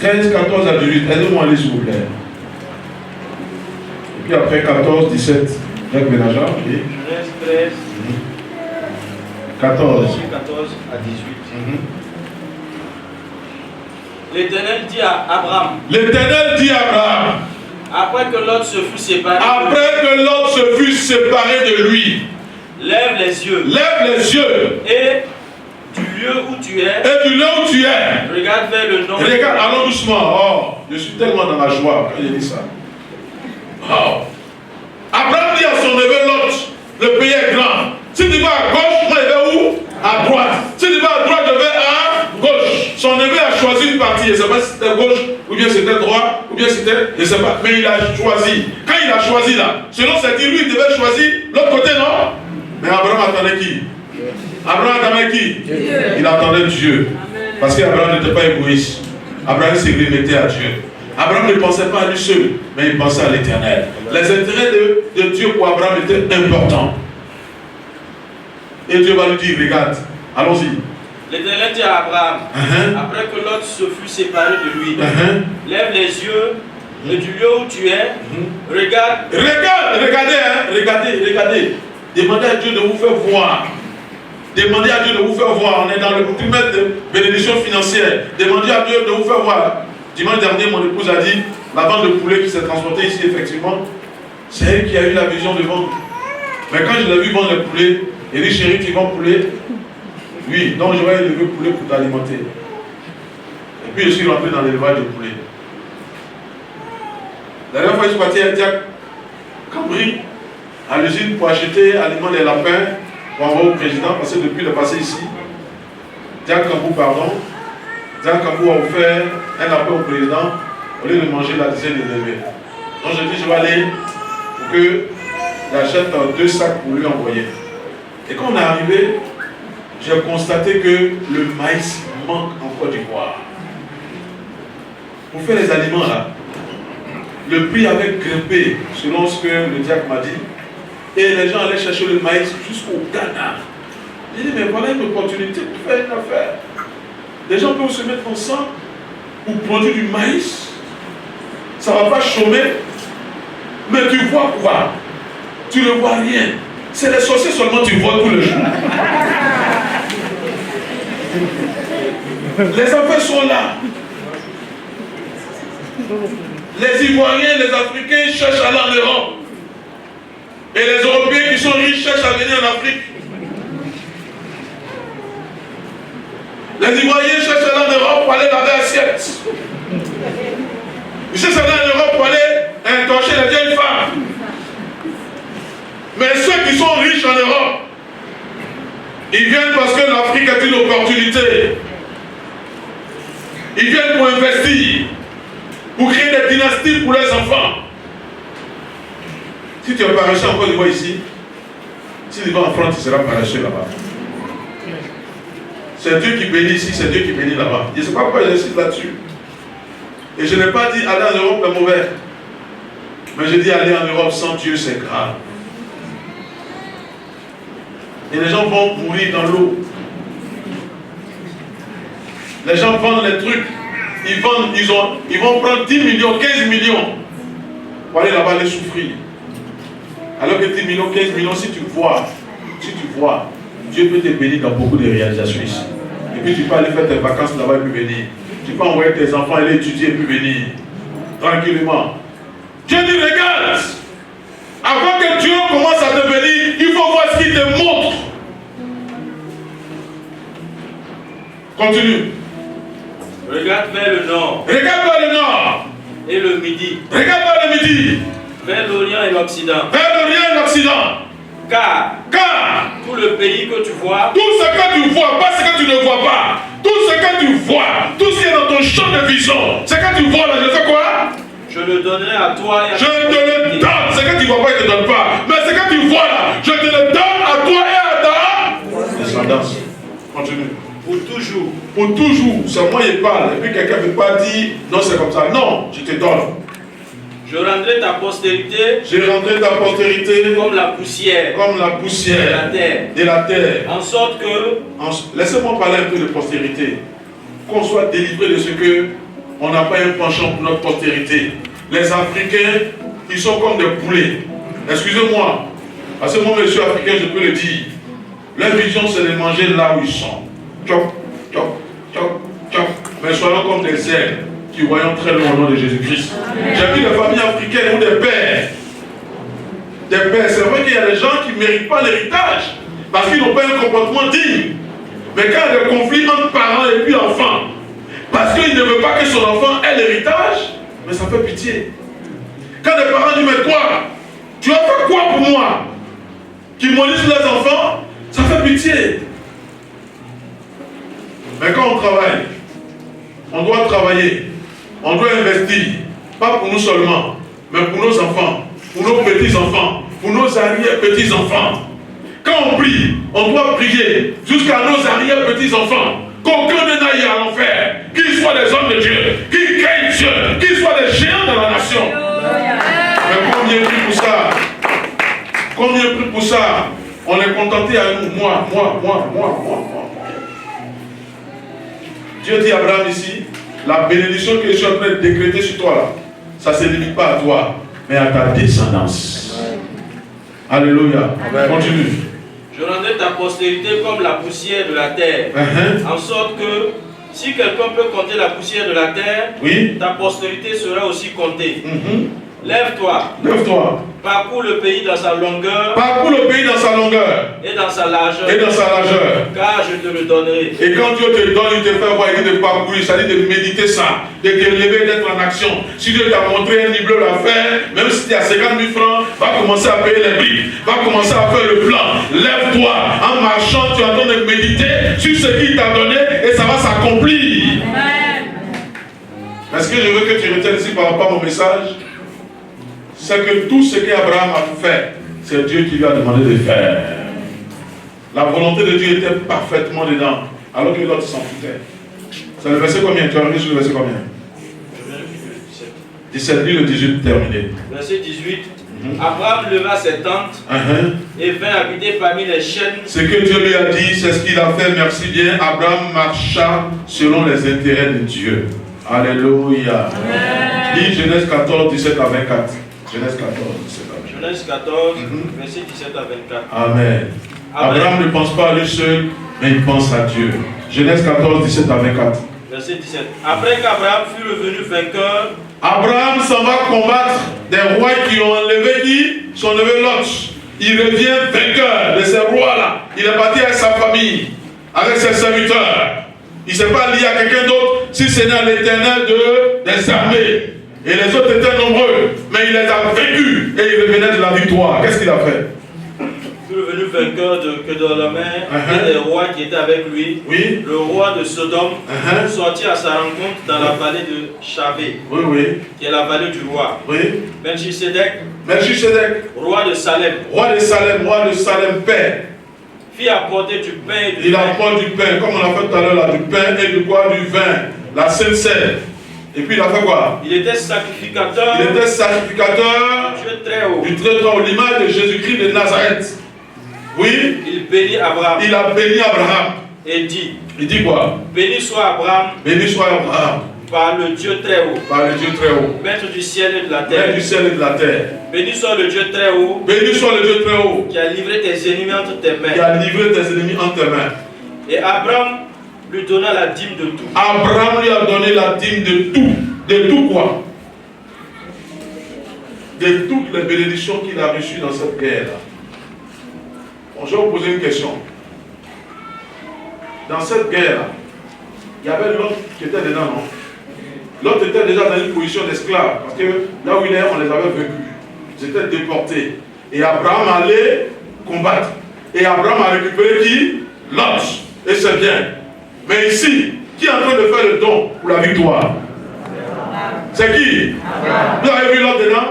13, 14 à 18. Aidez-moi à aller, s'il vous plaît. Et puis après 14, 17. Jacques Bénajar. Okay. Genèse 13. 14. 14 à 18. L'Éternel dit à Abraham. L'Éternel dit à Abraham. Après que Lot se fut séparé. Après que Lot se fut séparé de lui. Lève les yeux. Lève les yeux. Et du lieu où tu es. Et du lieu où tu es. Regarde vers le nord. Regarde, allons doucement. Oh, je suis tellement dans la joie quand j'ai dit ça. Oh. Abraham dit à son neveu Lot, le pays est grand. Si tu vas à gauche, moi je vais où? À droite. Si tu vas à droite, je vais à gauche. Son neveu a choisi une partie. Je ne sais pas si c'était gauche, ou bien c'était droit, ou bien c'était, je ne sais pas. Mais il a choisi. Quand il a choisi là, selon cette dit, lui, il devait choisir l'autre côté, non? Mais Abraham attendait qui? Abraham attendait qui? Il attendait Dieu. Parce qu'Abraham n'était pas égoïste. Abraham se remettait à Dieu. Abraham ne pensait pas à lui seul, mais il pensait à l'Éternel. Les intérêts de Dieu pour Abraham étaient importants. Et Dieu va lui dire, regarde, allons-y. L'Éternel dit à Abraham, après que Lot se fut séparé de lui, lève les yeux et du lieu où tu es, regarde. Regardez. Demandez à Dieu de vous faire voir. Demandez à Dieu de vous faire voir. On est dans le trimestre de bénédiction financière. Demandez à Dieu de vous faire voir. Dimanche dernier, mon épouse a dit, la vente de poulet qui s'est transportée ici, effectivement, c'est elle qui a eu la vision de vendre. Mais quand je l'ai vu vendre le poulet, elle dit, chérie, tu vends poulet? Oui, donc je vais élever le poulet pour t'alimenter. Et puis je suis rentré dans l'élevage de poulet. La dernière fois, je suis parti à Diac Cambry, à l'usine pour acheter aliments des lapins pour envoyer au président, parce que depuis le passé ici, Diac Cambou, pardon, Diac Cambou a offert un lapin au président au lieu de manger la dizaine d'élevés. Donc je dis, je vais aller pour qu'il achète 2 sacs pour lui envoyer. Et quand on est arrivé, j'ai constaté que le maïs manque en Côte d'Ivoire. Pour faire les aliments là, le prix avait grimpé selon ce que le diacre m'a dit. Et les gens allaient chercher le maïs jusqu'au Ghana. J'ai dit, mais voilà une opportunité pour faire une affaire. Les gens peuvent se mettre ensemble pour produire du maïs. Ça ne va pas chômer. Mais tu vois quoi? Tu ne vois rien. C'est les sorciers seulement tu vois tous les jours. Les affaires sont là. Les Ivoiriens, les Africains cherchent à aller en Europe. Et les Européens qui sont riches cherchent à venir en Afrique. Les Ivoiriens cherchent à aller en Europe pour aller laver assiette. Ils cherchent à aller en Europe pour aller entorcher les vieilles femmes. Mais ceux qui sont riches en Europe, ils viennent parce que l'Afrique est une opportunité. Ils viennent pour investir, pour créer des dynasties pour leurs enfants. Si tu es paresseux en Côte d'Ivoire ici, si tu vas en France, tu seras paresseux là-bas. C'est Dieu qui bénit ici, c'est Dieu qui bénit là-bas. Je ne sais pas pourquoi j'insiste là-dessus. Et je n'ai pas dit aller en Europe est mauvais. Mais je dis aller en Europe sans Dieu, c'est grave. Et les gens vont mourir dans l'eau. Les gens vendent les trucs. Ils vont prendre 10 millions, 15 millions pour aller là-bas les souffrir. Alors que 10 millions, 15 millions, si tu vois, Dieu peut te bénir dans beaucoup de réalisations ici. Et puis tu peux aller faire tes vacances là-bas et puis venir. Tu peux envoyer tes enfants aller étudier et puis venir. Tranquillement. Dieu dit, regarde, avant que Dieu commence à te bénir, il faut voir ce qu'il te montre. Continue. Regarde vers le nord. Regarde vers le nord. Et le midi. Regarde vers le midi. Vers l'Orient et l'Occident. Vers l'Orient et l'Occident. Car tout le pays que tu vois, tout ce que tu vois, pas ce que tu ne vois pas, tout ce que tu vois, tout ce qui est dans ton champ de vision, ce que tu vois là, je fais quoi? Je le donnerai à toi et à je te le donne. Ce que tu ne vois pas, il ne te donne pas. Mais ce que tu vois là, je te le donne à toi et à ta descendance. Continue. Pour toujours. Pour toujours. C'est moi qui parle. Et puis quelqu'un ne peut pas dire non, c'est comme ça. Non, je te donne. Je rendrai ta postérité. Je rendrai ta postérité comme la poussière. Comme la poussière de la terre. De la terre. En sorte que. Laissez-moi parler un peu de postérité. Qu'on soit délivré de ce que on n'a pas un penchant pour notre postérité. Les Africains, ils sont comme des poulets. Excusez-moi, parce que moi, monsieur africain, je peux le dire. Leur vision, c'est de manger là où ils sont. Tchoc, tchoc, tchoc, tchoc. Mais soyons comme des ailes qui voyons très loin au nom de Jésus-Christ. J'ai vu des familles africaines ou des pères. Des pères, c'est vrai qu'il y a des gens qui ne méritent pas l'héritage parce qu'ils n'ont pas un comportement digne. Mais quand il y a des conflits entre parents et puis enfants, parce qu'il ne veut pas que son enfant ait l'héritage, mais ça fait pitié. Quand les parents disent, mais toi, tu as fait quoi pour moi? Qui maudissent leurs enfants, ça fait pitié. Mais quand on travaille, on doit travailler, on doit investir, pas pour nous seulement, mais pour nos enfants, pour nos petits-enfants, pour nos arrière-petits-enfants. Quand on prie, on doit prier jusqu'à nos arrière-petits-enfants. Qu'aucun ne n'aille à l'enfer, qu'ils soient des hommes de Dieu, qu'ils craignent Dieu, qu'ils soient des géants de la nation. Mais combien prie pour ça? Combien prie pour ça? On est contenté à nous, moi. Dieu dit à Abraham ici, la bénédiction que je suis en train de décréter sur toi là, ça ne se limite pas à toi, mais à ta descendance. Alléluia. Continue. Je rendrai ta postérité comme la poussière de la terre, en sorte que si quelqu'un peut compter la poussière de la terre, oui, ta postérité sera aussi comptée. Lève-toi. Lève-toi. Parcours le pays dans sa longueur. Parcours le pays dans sa longueur. Et dans sa largeur. Et dans sa largeur. Car je te le donnerai. Et quand Dieu te donne, il te fait voir, il te parcourir, ça dit de méditer ça, de te lever, d'être en action. Si Dieu t'a montré un immeuble à faire, même si tu as 50 000 francs, va commencer à payer les briques, va commencer à faire le plan. Lève-toi. En marchant, tu es en train de méditer sur ce qu'il t'a donné et ça va s'accomplir. Est-ce que je veux que tu retiennes ici par rapport à mon message? C'est que tout ce qu'Abraham a fait, c'est Dieu qui lui a demandé de faire. La volonté de Dieu était parfaitement dedans, alors que l'autre s'en foutait. C'est le verset combien? Tu as arrivé sur le verset combien? 17, lui le 18 terminé. Verset 18. Abraham leva ses tentes et vint habiter parmi les chênes. Ce que Dieu lui a dit, c'est ce qu'il a fait, merci bien. Abraham marcha selon les intérêts de Dieu. Alléluia. Lis Genèse 14, 17 à 24. Genèse 14, 17 à 24. Genèse 14, verset 17 à 24. Amen. Abraham ne pense pas à lui seul, mais il pense à Dieu. Genèse 14, 17 à 24. Verset 17. Après qu'Abraham fut revenu vainqueur, Abraham s'en va combattre des rois qui ont enlevé qui? Sont enlevé Lot. Il revient vainqueur de ces rois-là. Il est parti avec sa famille, avec ses serviteurs. Il ne s'est pas lié à quelqu'un d'autre, si ce n'est à l'Éternel des armées. Et les autres étaient nombreux, mais il les a vaincus et il revenait de la victoire. Qu'est-ce qu'il a fait? Il fut revenu vainqueur de Kedorlaomer et des rois qui étaient avec lui. Oui. Le roi de Sodome sortit à sa rencontre dans la vallée de Chavé, qui est la vallée du roi. Melchisedec, roi de Salem, roi de Salem, père. Fit apporter du pain et du Il vin. apporte du pain, comme on a fait tout à l'heure, là, du pain et du quoi? Du vin, la sainte sève. Et puis il a fait quoi? Il était sacrificateur. Il était sacrificateur Dieu très haut. du très haut, l'image de Jésus-Christ de Nazareth. Oui. Il bénit Abraham. Il a béni Abraham. Et dit. Il dit quoi? Béni soit Abraham. Béni soit Abraham. Par le Dieu très haut. Par le Dieu très haut. Maître du ciel et de la terre. Maître du ciel et de la terre. Béni soit le Dieu très haut. Béni soit le Dieu très haut. Qui a livré tes ennemis entre tes mains. Qui a livré tes ennemis entre tes mains. Et Abraham lui donna la dîme de tout. Abraham lui a donné la dîme de tout. De tout quoi? De toutes les bénédictions qu'il a reçues dans cette guerre-là. Bon, je vais vous poser une question. Dans cette guerre-là, il y avait l'autre qui était dedans, non? L'autre était déjà dans une position d'esclave, parce que là où il est, on les avait vaincus. Ils étaient déportés. Et Abraham allait combattre. Et Abraham a récupéré qui? Lot. Et c'est bien. Mais ici, qui est en train de faire le don pour la victoire? C'est qui? Vous avez vu l'autre dedans?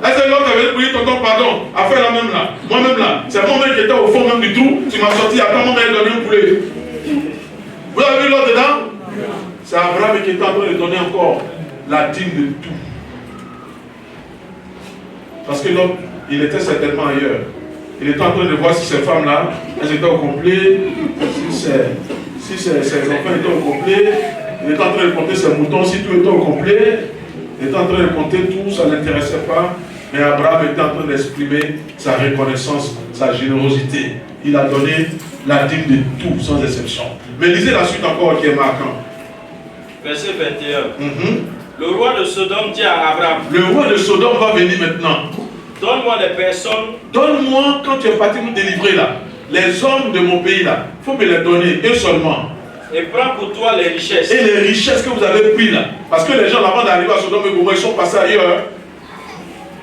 Est-ce que l'autre avait dit, tonton, pardon, à faire la même là? Moi-même là, c'est moi-même qui était au fond même du trou, tu m'as sorti, attends, moi-même donné un poulet. Vous avez vu l'autre dedans? C'est Abraham qui était en train de donner encore la dîme de tout. Parce que l'autre, il était certainement ailleurs. Il était en train de voir si ces femmes-là, elles étaient au complet, si ses enfants étaient au complet, Il était en train de compter ses moutons, si tout était au complet. Il était en train de compter tout, ça ne l'intéressait pas. Mais Abraham était en train d'exprimer sa reconnaissance, sa générosité. Il a donné la dîme de tout, sans exception. Mais lisez la suite encore qui est marquant. Verset 21. Le roi de Sodome dit à Abraham. Le roi de Sodome va venir maintenant. Donne-moi des personnes. Donne-moi, quand tu es parti nous délivrer là, les hommes de mon pays là, il faut me les donner, eux seulement. Et prends pour toi les richesses. Et les richesses que vous avez prises là. Parce que les gens avant d'arriver à Sodome et Gomorrhe, ils sont passés ailleurs.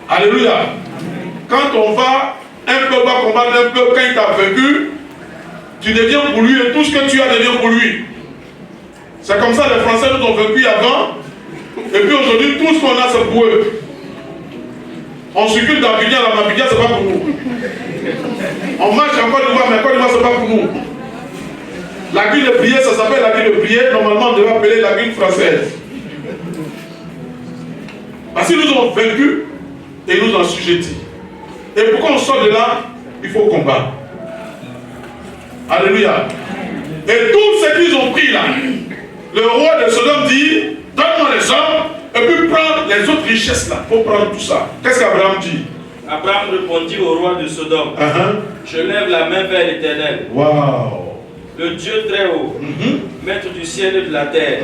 Alléluia. Quand on va, un peu va combattre un peu, quand il t'a vaincu, tu deviens pour lui et tout ce que tu as devient pour lui. C'est comme ça les Français nous ont vaincus avant. Et puis aujourd'hui, tout ce qu'on a, c'est pour eux. On circule d'Abidjan à la Mabidjan, c'est pas pour nous. On marche en Côte d'Ivoire, mais Côte d'Ivoire, c'est pas pour nous. La guilde de prière, ça s'appelle la guilde de prière. Normalement, on devait appeler la guilde française. Parce qu'ils nous ont vaincus et ils nous ont assujettis. Et pour qu'on sorte de là, il faut combattre. Alléluia. Et tout ce qu'ils ont pris là, le roi de Sodome dit, donne-moi les hommes, et puis prends les autres richesses là. Il faut prendre tout ça. Qu'est-ce qu'Abraham dit? Abraham répondit au roi de Sodome. Je lève la main vers l'Éternel. Wow. Le Dieu très haut, maître du ciel et de la terre.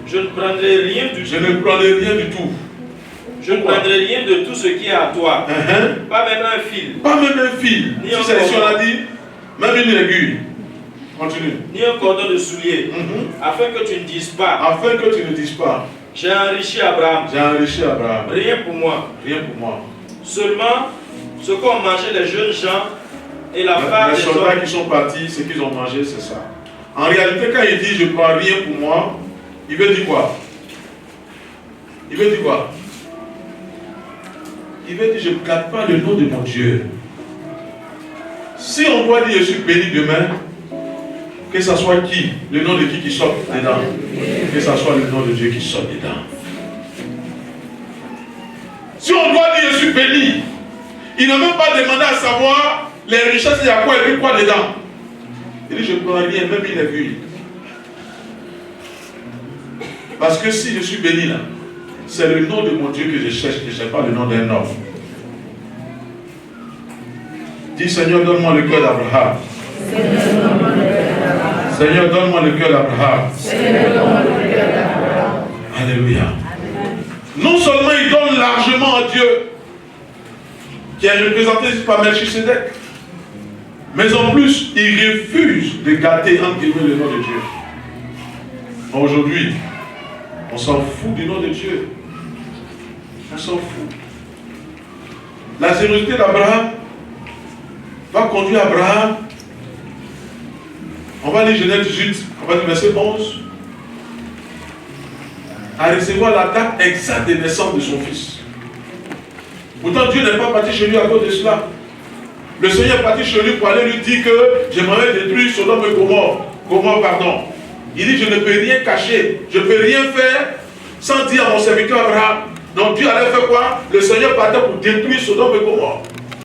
Je ne prendrai rien du tout. Je ne prendrai rien du tout. Je ne prendrai rien de tout ce qui est à toi. Pas même un fil. Pas même un fil. Ni si un c'est si on cordon. a dit, même une aiguille. Continue. Ni un cordon de soulier. Afin que tu ne dises pas. Afin que tu ne dises pas. J'ai enrichi Abraham. J'ai enrichi Abraham. Rien pour moi. Rien pour moi. Seulement ce qu'ont mangé les jeunes gens et la part Les des soldats hommes. qui sont partis, ce qu'ils ont mangé, c'est ça. En réalité, quand il dit je ne prends rien pour moi, il veut dire quoi? Il veut dire quoi? Il veut dire je ne garde pas le nom de mon Dieu. Si on doit dire je suis béni demain, que ce soit qui, le nom de qui sort dedans, que ce soit le nom de Dieu qui sort dedans. Si on doit dire je suis béni, il n'a même pas demandé à savoir les richesses, il y a quoi et puis quoi dedans. Il dit je ne prends rien, même il est vu. Parce que si je suis béni là, c'est le nom de mon Dieu que je cherche, je ne cherche pas le nom d'un homme. Dis Seigneur, donne-moi le cœur d'Abraham. Seigneur, donne-moi le cœur d'Abraham. Alléluia. Non seulement il donne largement à Dieu, qui est représenté par Melchisedec, mais en plus, il refuse de gâter entre guillemets le nom de Dieu. Aujourd'hui, on s'en fout du nom de Dieu. On s'en fout. La générosité d'Abraham va conduire Abraham. On va lire Genèse 18, on va lire verset 11, à recevoir la date exacte de naissance de son fils. Pourtant, Dieu n'est pas parti chez lui à cause de cela. Le Seigneur est parti chez lui pour aller lui dire que j'aimerais détruire Sodome et Gomorrhe, pardon. Il dit je ne peux rien cacher, je ne peux rien faire sans dire à mon serviteur Abraham. Donc Dieu allait faire quoi? Le Seigneur partait pour détruire Sodome et Gomorrhe.